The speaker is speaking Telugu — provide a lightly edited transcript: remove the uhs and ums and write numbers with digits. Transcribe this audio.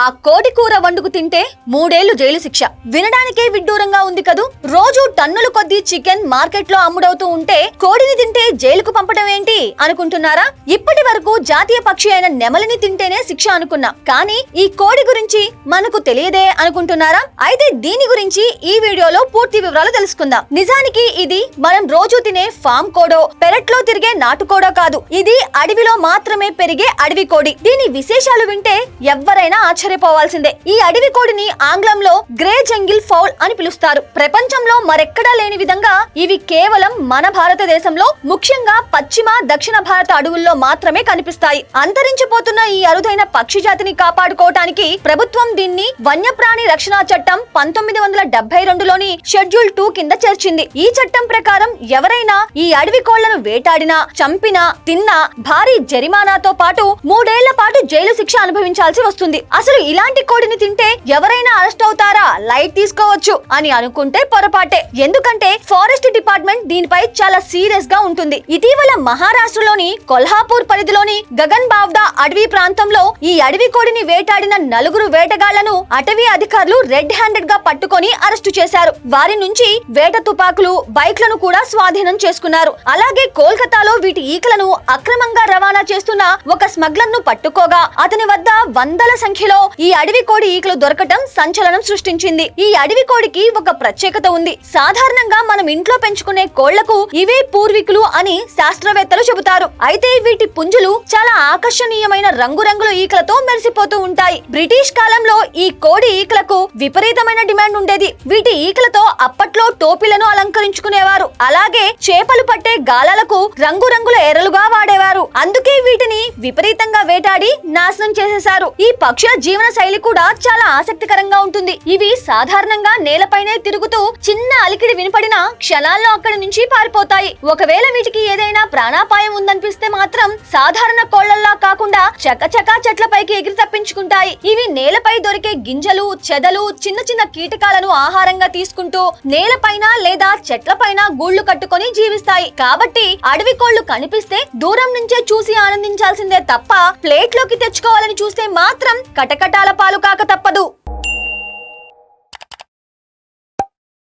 ఆ కోడి కూర వండుకు తింటే 3 ఏళ్లు జైలు శిక్ష. వినడానికే విడ్డూరంగా ఉంది కదూ. రోజు టన్నుల కొద్దీ చికెన్ మార్కెట్ లో అమ్ముడవుతూ ఉంటే కోడిని తింటే జైలుకు పంపడం ఏంటి అనుకుంటున్నారా? ఇప్పటి వరకు జాతీయ పక్షి అయిన నెమలిని తింటేనే శిక్ష అనుకున్నా, కానీ ఈ కోడి గురించి మనకు తెలియదే అనుకుంటున్నారా? అయితే దీని గురించి ఈ వీడియోలో పూర్తి వివరాలు తెలుసుకుందాం. నిజానికి ఇది మనం రోజు తినే ఫామ్ కోడో, పెరట్లో తిరిగే నాటుకోడో కాదు. ఇది అడవిలో మాత్రమే పెరిగే అడవి కోడి. దీని విశేషాలు వింటే ఎవ్వరైనా ఆశ్చర్యపోవాల్సిందే. ఈ అడవి కోడిని ఆంగ్లంలో గ్రే జంగిల్ ఫౌల్ అని పిలుస్తారు. ప్రపంచంలో మరెక్కడా లేని విధంగా ఇవి కేవలం మన భారతదేశంలో, ముఖ్యంగా పశ్చిమ దక్షిణ భారత అడవుల్లో మాత్రమే కనిపిస్తాయి. అంతరించిపోతున్న ఈ అరుదైన పక్షి జాతిని కాపాడుకోవటానికి ప్రభుత్వం దీన్ని వన్యప్రాణి రక్షణ చట్టం 1972లోని షెడ్యూల్ 2 కింద చేర్చింది. ఈ చట్టం ప్రకారం ఎవరైనా ఈ అడవి కోళ్లను వేటాడినా, చంపినా, తిన్నా భారీ జరిమానాతో పాటు 3 ఏళ్ల పాటు జైలు శిక్ష అనుభవించాల్సి వస్తుంది. అసలు ఇలాంటి కోడిని తింటే ఎవరైనా అరెస్ట్ అవుతారా, లైట్ తీసుకోవచ్చు అని అనుకుంటే పొరపాటే. ఎందుకంటే ఫారెస్ట్ డిపార్ట్మెంట్ దీనిపై చాలా సీరియస్ గా ఉంటుంది. ఇటీవల మహారాష్ట్రలోని కొల్హాపూర్ పరిధిలోని గగన్ బావ్దా అడవి ప్రాంతంలో ఈ అడవి కోడిని వేటాడిన 4 వేటగాళ్లను అటవీ అధికారులు రెడ్ హ్యాండెడ్ గా పట్టుకొని అరెస్టు చేశారు. వారి నుంచి వేట తుపాకులు, బైక్లను కూడా స్వాధీనం చేసుకున్నారు. అలాగే కోల్కతాలో వీటి ఈకలను అక్రమంగా రవాణా చేస్తున్న ఒక స్మగ్లర్ ను పట్టుకోగా అతని వద్ద వందల సంఖ్యలో ఈ అడవి కోడి ఈకలు దొరకటం సంచలనం సృష్టించింది. ఈ అడవి కోడికి ఒక ప్రత్యేకత ఉంది. సాధారణంగా మనం ఇంట్లో పెంచుకునే కోళ్లకు ఇవే పూర్వీకులు అని శాస్త్రవేత్తలు చెబుతారు. అయితే వీటి పుంజులు చాలా ఆకర్షణీయమైన రంగురంగుల ఈకలతో మెరిసిపోతూ ఉంటాయి. బ్రిటిష్ కాలంలో ఈ కోడి ఈకలకు విపరీతమైన డిమాండ్ ఉండేది. వీటి ఈకలతో అప్పట్లో టోపీలను అలంకరించుకునేవారు. అలాగే చేపలు పట్టే గాలాలకు రంగురంగుల ఎరలుగా వాడేవారు. అందుకే వీటిని విపరీతంగా వేటాడి నాశనం చేసేశారు. ఈ పక్షుల జీవన శైలి కూడా చాలా ఆసక్తికరంగా ఉంటుంది. ఇవి సాధారణంగా నేలపైనే తిరుగుతూ చిన్న అలికిడి వినపడినా క్షణాల్లో అక్కడి నుంచి పారిపోతాయి. ఒకవేళ వీటికి ఏదైనా ప్రాణాపాయం ఉందనిపిస్తే మాత్రం సాధారణ కోళ్లలా కాకుండా చకచకా చెట్లపైకి ఎగిరి తప్పించుకుంటాయి. ఇవి నేలపై దొరికే గింజలు, చెదలు, చిన్న చిన్న కీటకాలను ఆహారంగా తీసుకుంటూ నేలపైన లేదా చెట్లపైన గూళ్లు కట్టుకొని జీవిస్తాయి. కాబట్టి అడవి కోళ్లు కనిపిస్తే దూరం నుంచే చూసి ఆనందించాల్సిందే తప్ప ప్లేట్లోకి తెచ్చుకోవాలని చూస్తే మాత్రం కటకటాల పాలు కాక తప్పదు.